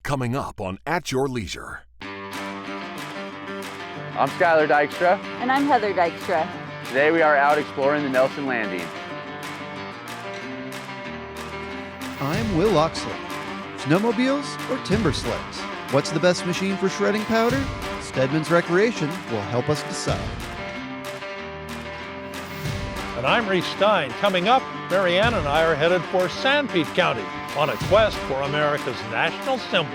coming up on At Your Leisure. I'm Skyller Dykstra. And I'm Heather Dykstra. Today we are out exploring the Nelson Landing. I'm Will Oxley. Snowmobiles or timber sleds? What's the best machine for shredding powder? Steadman's Recreation will help us decide. And I'm Reese Stein. Coming up, Marianne and I are headed for Sanpete County on a quest for America's national symbol.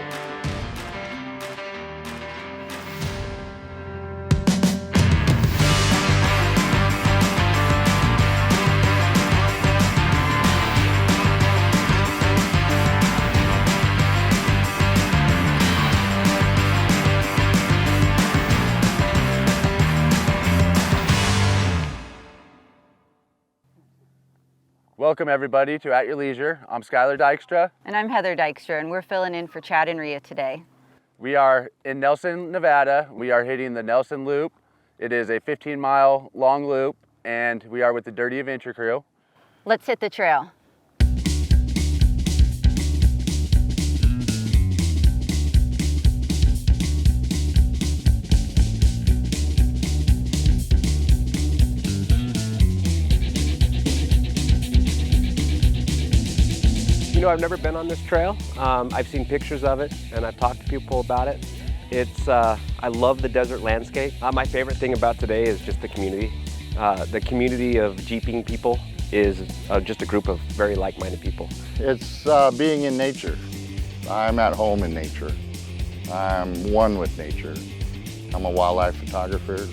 Welcome everybody to At Your Leisure. I'm Skyller Dykstra. And I'm Heather Dykstra, and we're filling in for Chad and Ria today. We are in Nelson, Nevada. We are hitting the Nelson Loop. It is a 15-mile long loop, and we are with the Dirty Adventure crew. Let's hit the trail. You know, I've never been on this trail. I've seen pictures of it and I've talked to people about it. I love the desert landscape. My favorite thing about today is just the community. The community of jeeping people is just a group of very like-minded people. It's being in nature. I'm at home in nature. I'm one with nature. I'm a wildlife photographer.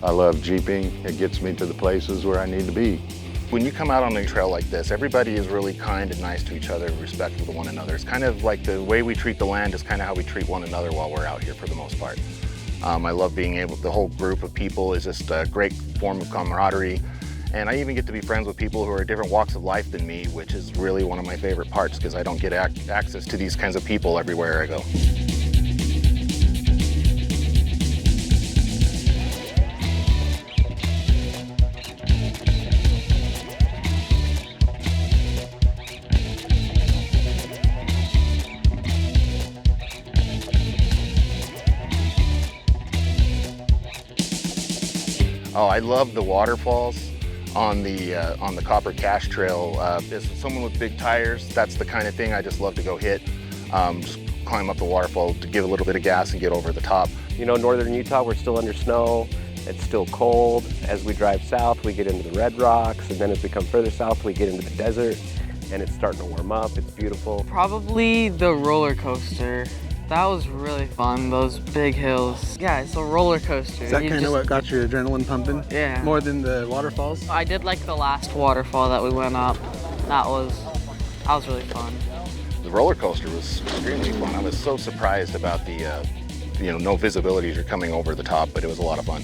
I love jeeping. It gets me to the places where I need to be. When you come out on a trail like this, everybody is really kind and nice to each other, respectful to one another. It's kind of like the way we treat the land is kind of how we treat one another while we're out here for the most part. I love being able, the whole group of people is just a great form of camaraderie. And I even get to be friends with people who are different walks of life than me, which is really one of my favorite parts because I don't get access to these kinds of people everywhere I go. Oh, I love the waterfalls on the Copper Cache Trail. As someone with big tires, that's the kind of thing I just love to go hit. Just climb up the waterfall to give a little bit of gas and get over the top. You know, northern Utah, we're still under snow. It's still cold. As we drive south, we get into the red rocks, and then as we come further south, we get into the desert, and it's starting to warm up. It's beautiful. Probably the roller coaster. That was really fun, those big hills. Yeah, it's a roller coaster. Is that kind of what got your adrenaline pumping? Yeah. More than the waterfalls? I did like the last waterfall that we went up. That was really fun. The roller coaster was extremely fun. I was so surprised about the, no visibility as you're coming over the top, but it was a lot of fun.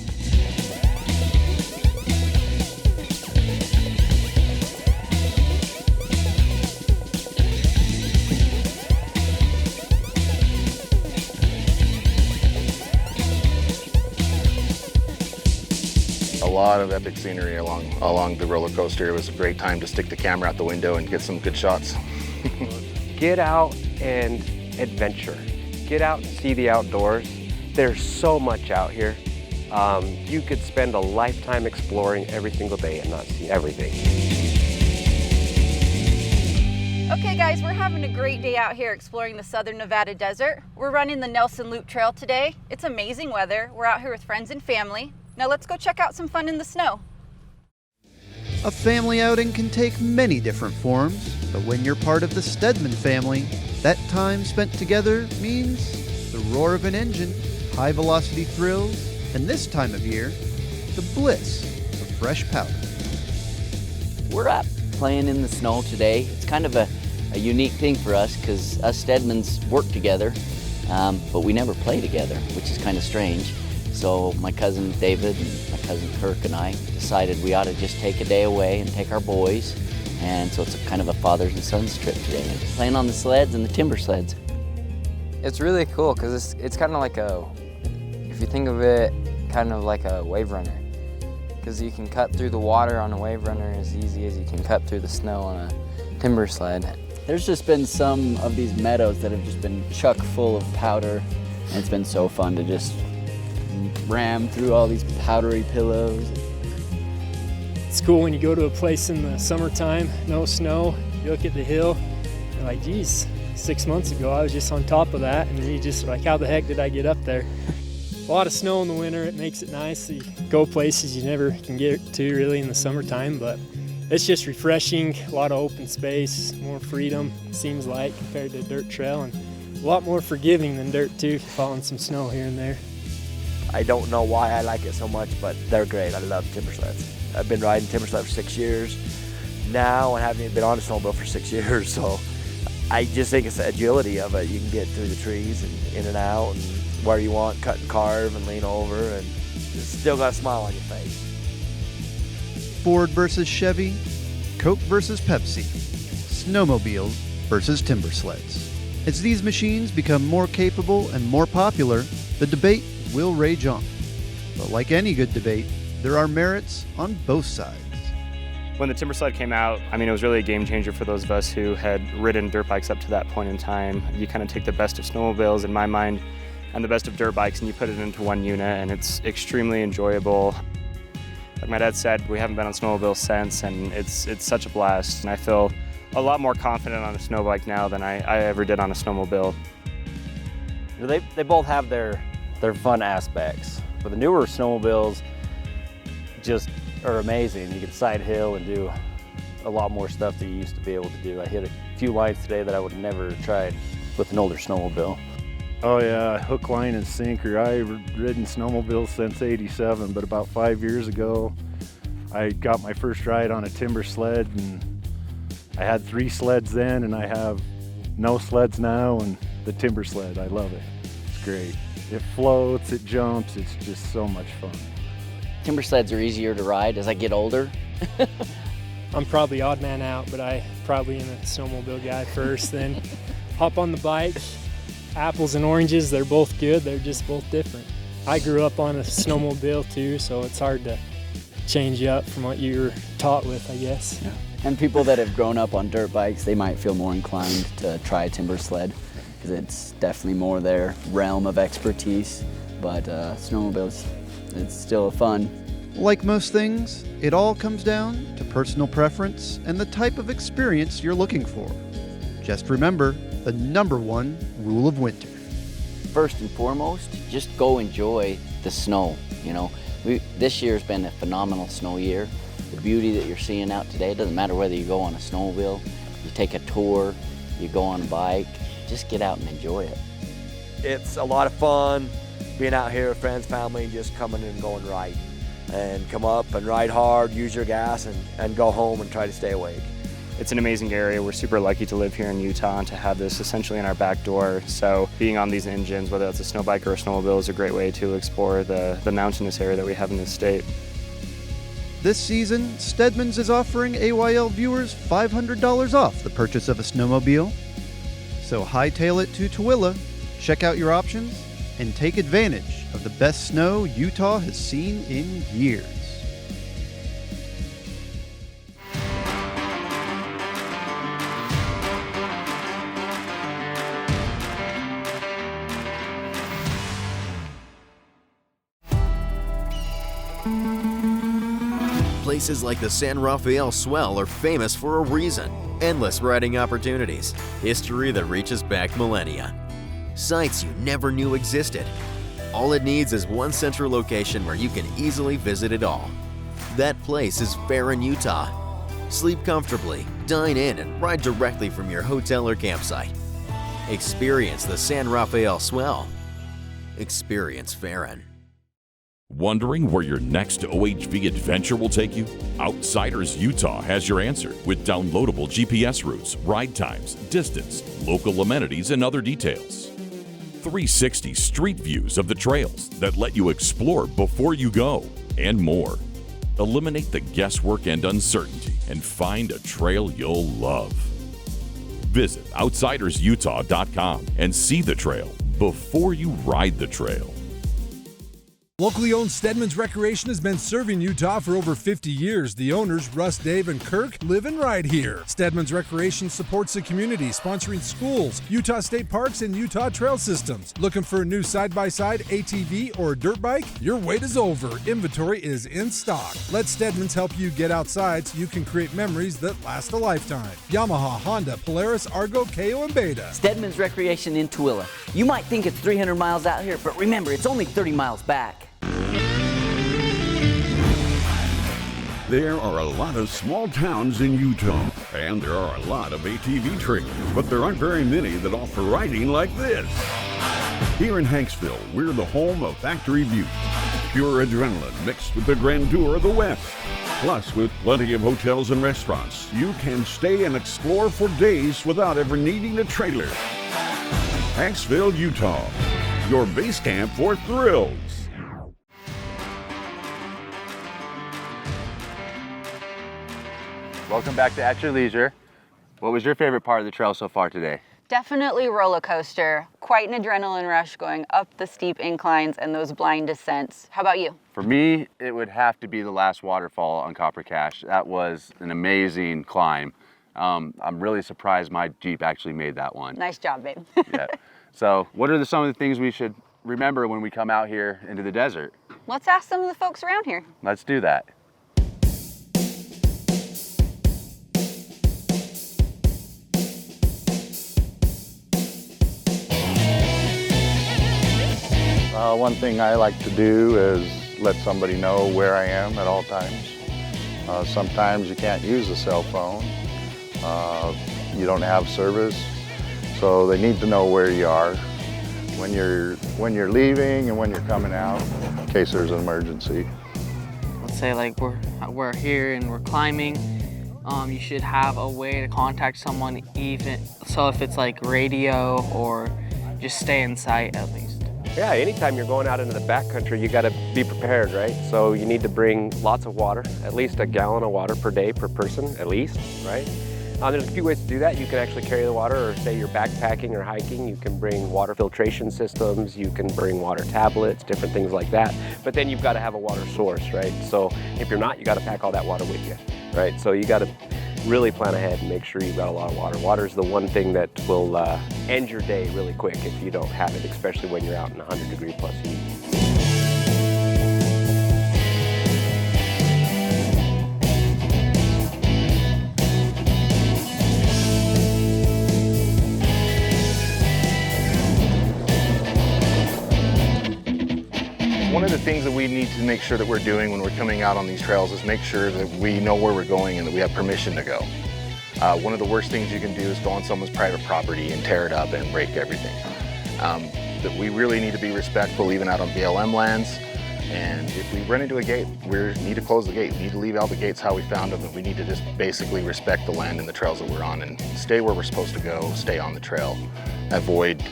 A lot of epic scenery along the roller coaster. It was a great time to stick the camera out the window and get some good shots. Get out and adventure. Get out and see the outdoors. There's so much out here. You could spend a lifetime exploring every single day and not see everything. Okay guys, we're having a great day out here exploring the southern Nevada desert. We're running the Nelson Loop Trail today. It's amazing weather. We're out here with friends and family. Now let's go check out some fun in the snow. A family outing can take many different forms, but when you're part of the Steadman family, that time spent together means the roar of an engine, high velocity thrills, and this time of year, the bliss of fresh powder. We're out playing in the snow today. It's kind of a unique thing for us because us Steadmans work together, but we never play together, which is kind of strange. So my cousin David and my cousin Kirk and I decided we ought to just take a day away and take our boys. And so it's kind of a fathers and sons trip today. Playing on the sleds and the timber sleds. It's really cool because it's kind of like if you think of it, kind of like a wave runner. Because you can cut through the water on a wave runner as easy as you can cut through the snow on a timber sled. There's just been some of these meadows that have just been chock full of powder, and it's been so fun to just ram through all these powdery pillows. It's cool when you go to a place in the summertime, no snow, you look at the hill, you're like, geez, 6 months ago I was just on top of that, and then you just like, how the heck did I get up there? A lot of snow in the winter, it makes it nice. You go places you never can get to really in the summertime, but it's just refreshing, a lot of open space, more freedom, seems like, compared to a dirt trail, and a lot more forgiving than dirt too, if you fall in some snow here and there. I don't know why I like it so much, but they're great. I love timber sleds. I've been riding timber sleds for 6 years now and haven't even been on a snowmobile for 6 years, so I just think it's the agility of it. You can get through the trees and in and out and where you want, cut and carve and lean over, and still got a smile on your face. Ford versus Chevy, Coke versus Pepsi, snowmobiles versus timber sleds. As these machines become more capable and more popular, the debate will rage on. But like any good debate, there are merits on both sides. When the timber sled came out, I mean, it was really a game changer for those of us who had ridden dirt bikes up to that point in time. You kind of take the best of snowmobiles, in my mind, and the best of dirt bikes, and you put it into one unit, and it's extremely enjoyable. Like my dad said, we haven't been on snowmobiles since, and it's such a blast. And I feel a lot more confident on a snow bike now than I ever did on a snowmobile. They both have their fun aspects, but the newer snowmobiles just are amazing. You can side hill and do a lot more stuff that you used to be able to do. I hit a few lines today that I would never have tried with an older snowmobile. Oh yeah, hook, line, and sinker. I've ridden snowmobiles since '87, but about 5 years ago, I got my first ride on a timber sled, and I had 3 sleds then, and I have no sleds now, and the timber sled, I love it. It's great. It floats, it jumps, it's just so much fun. Timber sleds are easier to ride as I get older. I'm probably odd man out, but I probably am a snowmobile guy first, then hop on the bike. Apples and oranges, they're both good, they're just both different. I grew up on a snowmobile too, so it's hard to change up from what you were taught with, I guess. Yeah. And people that have grown up on dirt bikes, they might feel more inclined to try a timber sled because it's definitely more their realm of expertise. But snowmobiles, it's still fun. Like most things, it all comes down to personal preference and the type of experience you're looking for. Just remember the #1 rule of winter. First and foremost, just go enjoy the snow. You know, this year's been a phenomenal snow year. The beauty that you're seeing out today, doesn't matter whether you go on a snowmobile, you take a tour, you go on a bike, just get out and enjoy it. It's a lot of fun being out here with friends, family, and just coming and going riding. And come up and ride hard, use your gas, and go home and try to stay awake. It's an amazing area. We're super lucky to live here in Utah and to have this essentially in our back door. So being on these engines, whether it's a snow bike or a snowmobile, is a great way to explore the mountainous area that we have in this state. This season, Steadman's is offering AYL viewers $500 off the purchase of a snowmobile. So hightail it to Tooele, check out your options, and take advantage of the best snow Utah has seen in years. Places like the San Rafael Swell are famous for a reason. Endless riding opportunities, history that reaches back millennia, sites you never knew existed. All it needs is one central location where you can easily visit it all. That place is Farron, Utah. Sleep comfortably, dine in, and ride directly from your hotel or campsite. Experience the San Rafael Swell. Experience Farron. Wondering where your next OHV adventure will take you? Outsiders Utah has your answer with downloadable GPS routes, ride times, distance, local amenities, and other details. 360 street views of the trails that let you explore before you go, and more. Eliminate the guesswork and uncertainty and find a trail you'll love. Visit outsidersutah.com and see the trail before you ride the trail. Locally owned Steadman's Recreation has been serving Utah for over 50 years. The owners, Russ, Dave, and Kirk, live and ride here. Steadman's Recreation supports the community, sponsoring schools, Utah state parks, and Utah trail systems. Looking for a new side-by-side, ATV, or dirt bike? Your wait is over. Inventory is in stock. Let Steadman's help you get outside so you can create memories that last a lifetime. Yamaha, Honda, Polaris, Argo, KO, and Beta. Steadman's Recreation in Tooele. You might think it's 300 miles out here, but remember, it's only 30 miles back. There are a lot of small towns in Utah, and there are a lot of ATV trails, but there aren't very many that offer riding like this. Here in Hanksville, we're the home of Factory Butte. Pure adrenaline mixed with the grandeur of the West. Plus, with plenty of hotels and restaurants, you can stay and explore for days without ever needing a trailer. Hanksville, Utah, your base camp for thrills. Welcome back to At Your Leisure. What was your favorite part of the trail so far today? Definitely roller coaster. Quite an adrenaline rush going up the steep inclines and those blind descents. How about you? For me, it would have to be the last waterfall on Copper Cache. That was an amazing climb. I'm really surprised my Jeep actually made that one. Nice job, babe. Yeah. So what are some of the things we should remember when we come out here into the desert? Let's ask some of the folks around here. Let's do that. One thing I like to do is let somebody know where I am at all times. Sometimes you can't use a cell phone. You don't have service, so they need to know where you are when you're leaving and when you're coming out in case there's an emergency. Let's say like we're here and we're climbing. You should have a way to contact someone, even so if it's like radio or just stay in sight at least. Yeah, anytime you're going out into the backcountry, you got to be prepared, right? So you need to bring lots of water, at least a gallon of water per day per person, at least, right? There's a few ways to do that. You can actually carry the water, or say you're backpacking or hiking, you can bring water filtration systems, you can bring water tablets, different things like that. But then you've got to have a water source, right? So if you're not, you got to pack all that water with you, right? So you got to really plan ahead and make sure you've got a lot of water. Water is the one thing that will end your day really quick if you don't have it, especially when you're out in 100-degree plus heat. One of the things that we need to make sure that we're doing when we're coming out on these trails is make sure that we know where we're going and that we have permission to go. One of the worst things you can do is go on someone's private property and tear it up and break everything. That we really need to be respectful even out on BLM lands. And if we run into a gate, we need to close the gate. We need to leave out the gates how we found them, and we need to just basically respect the land and the trails that we're on and stay where we're supposed to go, stay on the trail. Avoid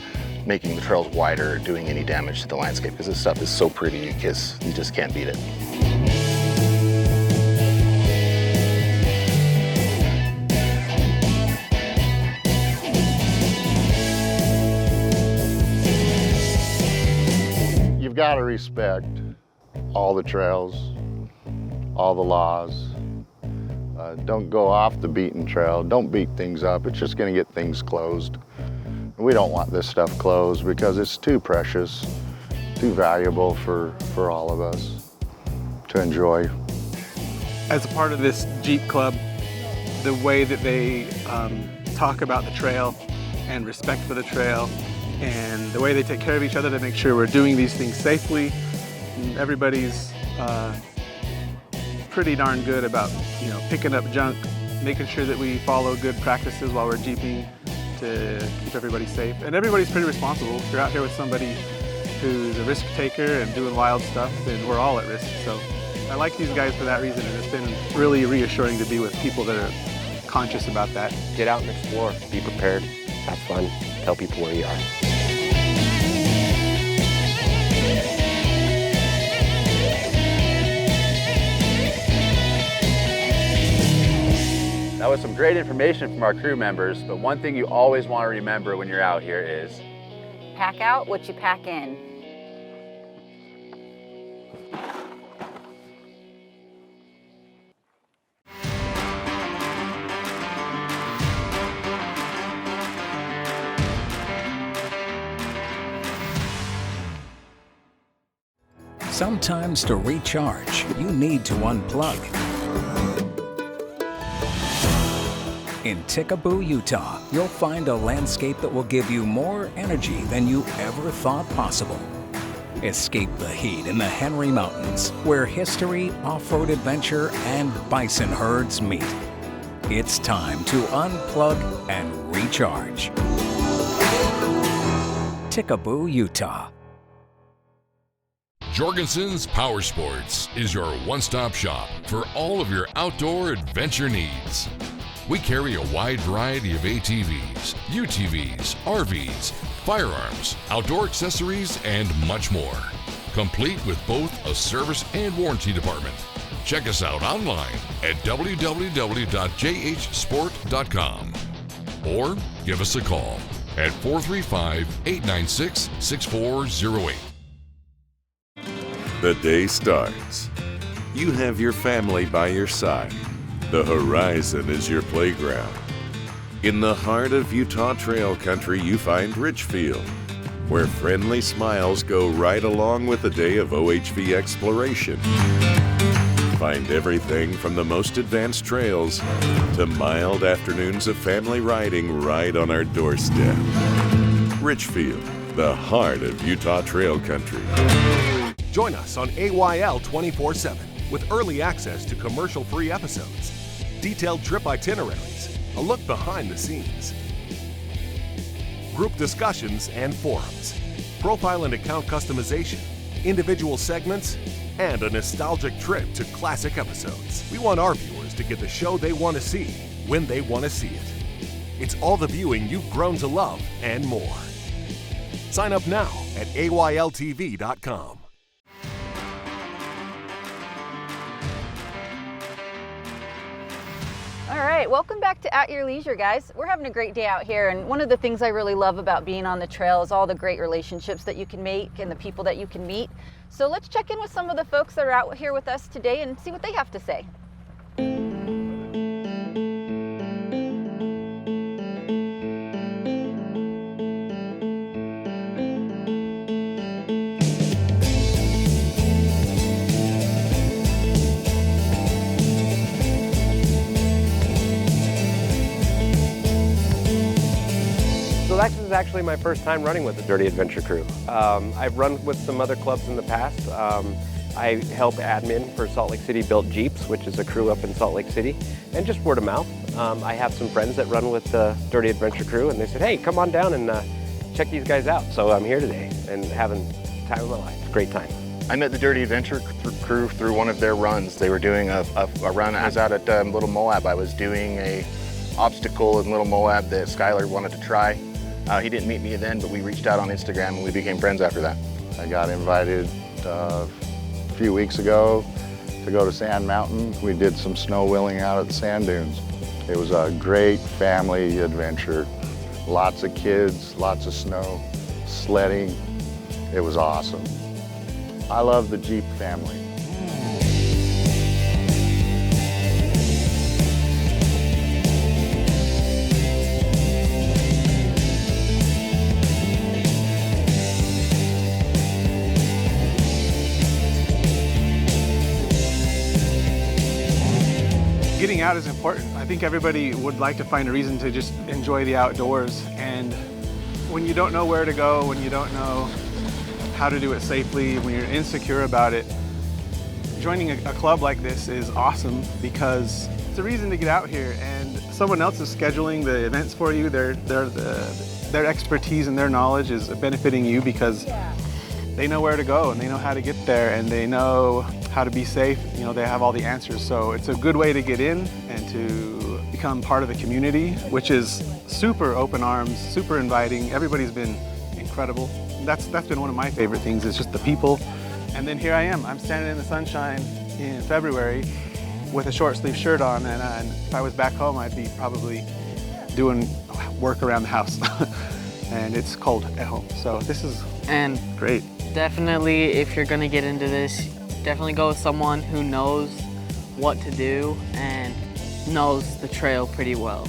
making the trails wider or doing any damage to the landscape, because this stuff is so pretty, you just can't beat it. You've got to respect all the trails, all the laws. Don't go off the beaten trail. Don't beat things up. It's just going to get things closed. We don't want this stuff closed because it's too precious, too valuable for all of us to enjoy. As a part of this Jeep Club, the way that they talk about the trail and respect for the trail and the way they take care of each other to make sure we're doing these things safely, everybody's pretty darn good about picking up junk, making sure that we follow good practices while we're jeeping to keep everybody safe. And everybody's pretty responsible. If you're out here with somebody who's a risk taker and doing wild stuff, then we're all at risk. So I like these guys for that reason, and it's been really reassuring to be with people that are conscious about that. Get out and explore, be prepared, have fun, tell people where you are. That was some great information from our crew members, but one thing you always want to remember when you're out here is Pack out what you pack in. Sometimes to recharge, you need to unplug. In Tickaboo, Utah, you'll find a landscape that will give you more energy than you ever thought possible. Escape the heat in the Henry Mountains, where history, off-road adventure, and bison herds meet. It's time to unplug and recharge. Tickaboo, Utah. Jorgensen's Power Sports is your one-stop shop for all of your outdoor adventure needs. We carry a wide variety of ATVs, UTVs, RVs, firearms, outdoor accessories, and much more. Complete with both a service and warranty department. Check us out online at www.jhsport.com or give us a call at 435-896-6408. The day starts. You have your family by your side. The horizon is your playground. In the heart of Utah Trail Country, you find Richfield, where friendly smiles go right along with a day of OHV exploration. Find everything from the most advanced trails to mild afternoons of family riding right on our doorstep. Richfield, the heart of Utah Trail Country. Join us on AYL 24/7 with early access to commercial-free episodes, detailed trip itineraries, a look behind the scenes, group discussions and forums, profile and account customization, individual segments, and a nostalgic trip to classic episodes. We want our viewers to get the show they want to see when they want to see it. It's all the viewing you've grown to love and more. Sign up now at AYLTV.com. All right, welcome back to At Your Leisure, guys. We're having a great day out here, and one of the things I really love about being on the trail is all the great relationships that you can make and the people that you can meet. So let's check in with some of the folks that are out here with us today and see what they have to say. This is actually my first time running with the Dirty Adventure crew. I've run with some other clubs in the past. I help admin for Salt Lake City Built Jeeps, which is a crew up in Salt Lake City, and just word of mouth. I have some friends that run with the Dirty Adventure crew, and they said, hey, come on down and check these guys out. So I'm here today and having the time of my life. Great time. I met the Dirty Adventure crew through one of their runs. They were doing a run. I was out at Little Moab. I was doing a obstacle in Little Moab that Skyller wanted to try. He didn't meet me then, but we reached out on Instagram and we became friends after that. I got invited a few weeks ago to go to Sand Mountain. We did some snow wheeling out at the sand dunes. It was a great family adventure. Lots of kids, lots of snow, sledding. It was awesome. I love the Jeep family. Getting out is important. I think everybody would like to find a reason to just enjoy the outdoors. And when you don't know where to go, when you don't know how to do it safely, when you're insecure about it, joining a club like this is awesome because it's a reason to get out here, and someone else is scheduling the events for you. Their expertise and their knowledge is benefiting you because they know where to go and they know how to get there and they know how to be safe. You know, they have all the answers. So it's a good way to get in and to become part of the community, which is super open arms, super inviting. Everybody's been incredible. That's been one of my favorite things, is just the people. And then here I am. I'm standing in the sunshine in February with a short sleeve shirt on, and if I was back home, I'd be probably doing work around the house. And it's cold at home. So this is great. Definitely, if you're gonna get into this, definitely go with someone who knows what to do and knows the trail pretty well.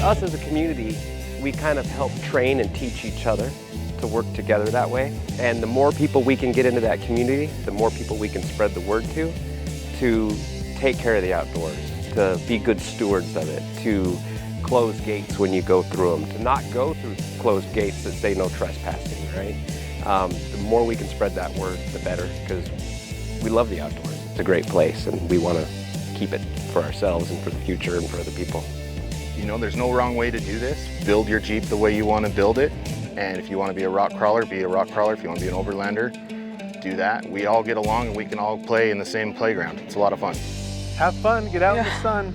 us as a community, we kind of help train and teach each other to work together that way. And the more people we can get into that community, the more people we can spread the word to take care of the outdoors, to be good stewards of it, to close gates when you go through them, to not go through closed gates that say no trespassing, right? The more we can spread that word, the better, because we love the outdoors. It's a great place, and we want to keep it for ourselves and for the future and for other people. You know, there's no wrong way to do this. Build your Jeep the way you want to build it. And if you want to be a rock crawler, be a rock crawler. If you want to be an overlander, do that. We all get along and we can all play in the same playground. It's a lot of fun. Have fun, get out in the sun.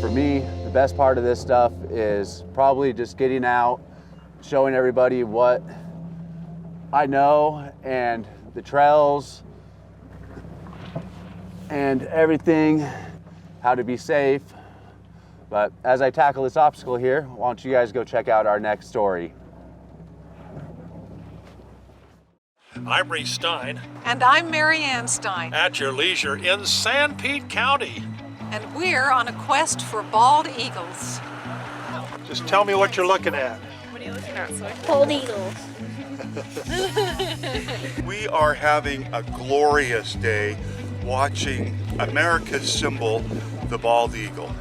For me, the best part of this stuff is probably just getting out, showing everybody what I know and the trails and everything, how to be safe. But as I tackle this obstacle here, why don't you guys go check out our next story. I'm Reese Stein. And I'm Mary Ann Stein. At your leisure in Sanpete County. And we're on a quest for bald eagles. Just tell me what you're looking at. What are you looking at, Soy? Bald eagles. We are having a glorious day watching America's symbol, the bald eagle.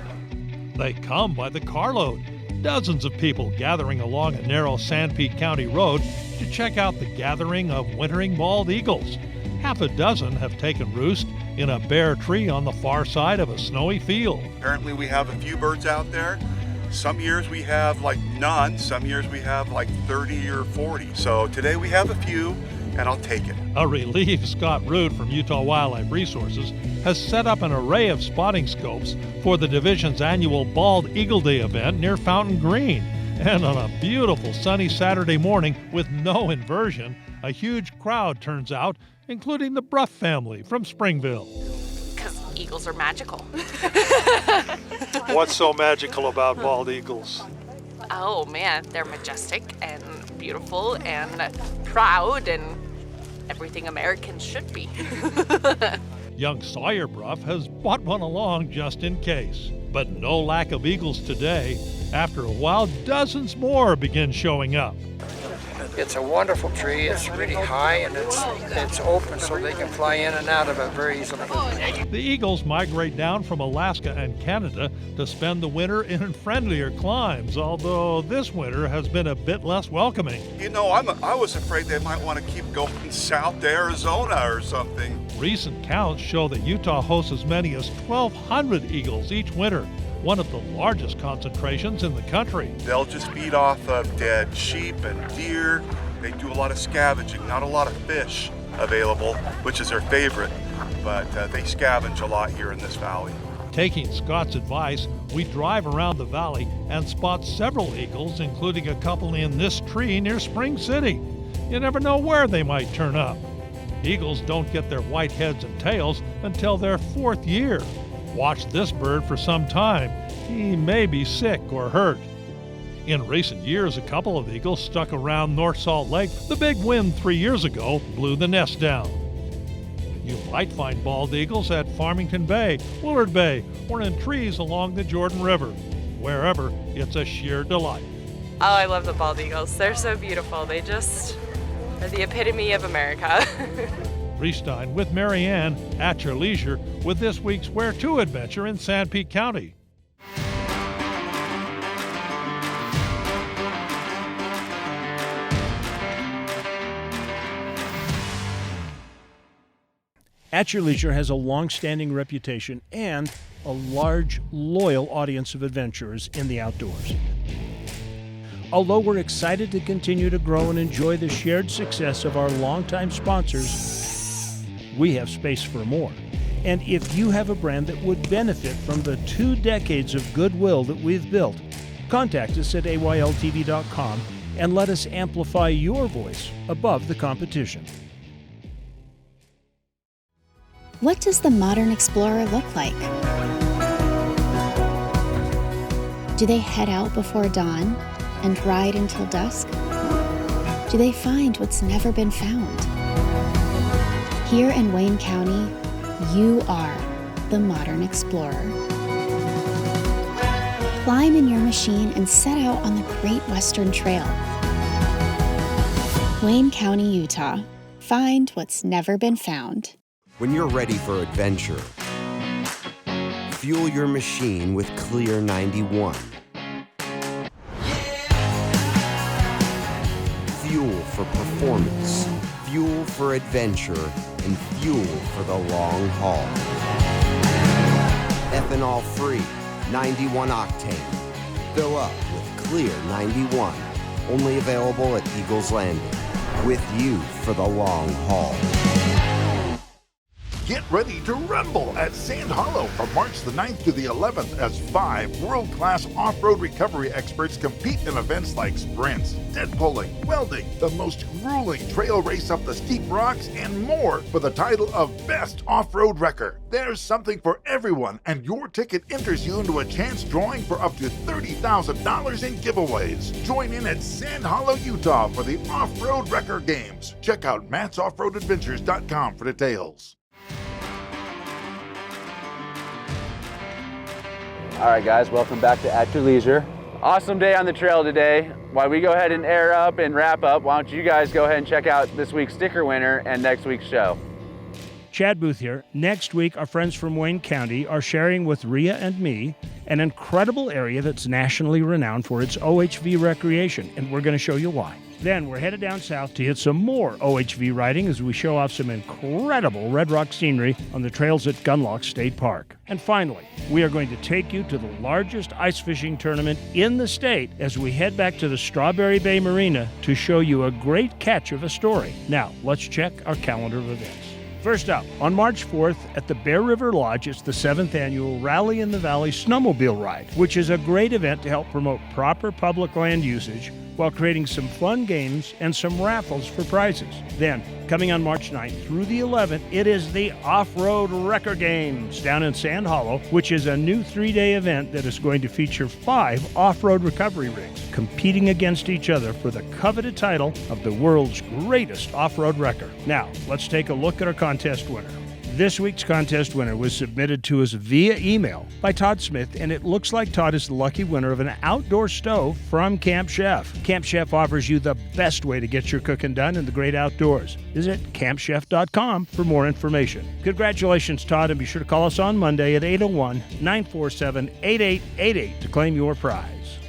They come by the carload. Dozens of people gathering along a narrow Sanpete County road to check out the gathering of wintering bald eagles. Half a dozen have taken roost in a bare tree on the far side of a snowy field. Apparently we have a few birds out there. Some years we have like none, some years we have like 30 or 40. So today we have a few, and I'll take it. A relieved Scott Root from Utah Wildlife Resources has set up an array of spotting scopes for the division's annual Bald Eagle Day event near Fountain Green. And on a beautiful sunny Saturday morning with no inversion, a huge crowd turns out, including the Bruff family from Springville. Because eagles are magical. What's so magical about bald eagles? Oh man, they're majestic and beautiful and proud and everything Americans should be. Young Sawyer Bruff has brought one along just in case. But no lack of eagles today. After a while, dozens more begin showing up. It's a wonderful tree. It's really high and it's open so they can fly in and out of it very easily. The eagles migrate down from Alaska and Canada to spend the winter in friendlier climes, although this winter has been a bit less welcoming. You know, I was afraid they might want to keep going south to Arizona or something. Recent counts show that Utah hosts as many as 1,200 eagles each winter, one of the largest concentrations in the country. They'll just feed off of dead sheep and deer. They do a lot of scavenging, not a lot of fish available, which is their favorite, but they scavenge a lot here in this valley. Taking Scott's advice, we drive around the valley and spot several eagles, including a couple in this tree near Spring City. You never know where they might turn up. Eagles don't get their white heads and tails until their 4th year. Watch this bird for some time. He may be sick or hurt. In recent years, a couple of eagles stuck around North Salt Lake. The big wind 3 years ago blew the nest down. You might find bald eagles at Farmington Bay, Willard Bay, or in trees along the Jordan River. Wherever, it's a sheer delight. Oh, I love the bald eagles. They're so beautiful. They just are the epitome of America. Reese Stein with Mary Ann at your leisure with this week's Where To adventure in Sanpete County. At Your Leisure has a long-standing reputation and a large, loyal audience of adventurers in the outdoors. Although we're excited to continue to grow and enjoy the shared success of our longtime sponsors, we have space for more. And if you have a brand that would benefit from the 2 decades of goodwill that we've built, contact us at AYLTV.com and let us amplify your voice above the competition. What does the modern explorer look like? Do they head out before dawn and ride until dusk? Do they find what's never been found? Here in Wayne County, You are the modern explorer. Climb in your machine and set out on the Great Western Trail. Wayne County, Utah. Find what's never been found. When you're ready for adventure, fuel your machine with Clear 91. Fuel for performance, fuel for adventure, and fuel for the long haul. Ethanol-free, 91 octane. Fill up with Clear 91. Only available at Eagles Landing. With you for the long haul. Get ready to rumble at Sand Hollow from March the 9th to the 11th as 5 world-class off-road recovery experts compete in events like sprints, dead pulling, welding, the most grueling trail race up the steep rocks, and more for the title of Best Off-Road Wrecker. There's something for everyone, and your ticket enters you into a chance drawing for up to $30,000 in giveaways. Join in at Sand Hollow, Utah for the Off-Road Wrecker Games. Check out mattsoffroadadventures.com for details. All right, guys, welcome back to At Your Leisure. Awesome day on the trail today. While we go ahead and air up and wrap up, why don't you guys go ahead and check out this week's sticker winner and next week's show. Chad Booth here. Next week, our friends from Wayne County are sharing with Ria and me an incredible area that's nationally renowned for its OHV recreation, and we're going to show you why. Then we're headed down south to hit some more OHV riding as we show off some incredible Red Rock scenery on the trails at Gunlock State Park. And finally, we are going to take you to the largest ice fishing tournament in the state as we head back to the Strawberry Bay Marina to show you a great catch of a story. Now, let's check our calendar of events. First up, on March 4th at the Bear River Lodge, it's the 7th annual Rally in the Valley Snowmobile Ride, which is a great event to help promote proper public land usage while creating some fun games and some raffles for prizes. Then, coming on March 9th through the 11th, it is the Off-Road Wrecker Games down in Sand Hollow, which is a new 3-day event that is going to feature 5 off-road recovery rigs competing against each other for the coveted title of the world's greatest off-road wrecker. Now, let's take a look at our contest winner. This week's contest winner was submitted to us via email by Todd Smith, and it looks like Todd is the lucky winner of an outdoor stove from Camp Chef. Camp Chef offers you the best way to get your cooking done in the great outdoors. Visit campchef.com for more information. Congratulations, Todd, and be sure to call us on Monday at 801-947-8888 to claim your prize.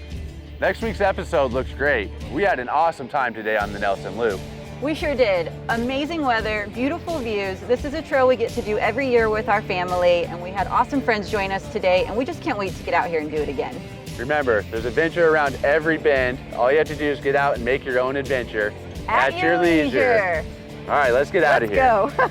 Next week's episode looks great. We had an awesome time today on the Nelson Loop. We sure did. Amazing weather, beautiful views. This is a trail we get to do every year with our family, and we had awesome friends join us today, and we just can't wait to get out here and do it again. Remember, there's adventure around every bend. All you have to do is get out and make your own adventure at your leisure. All right, let's get out of here. Let's go.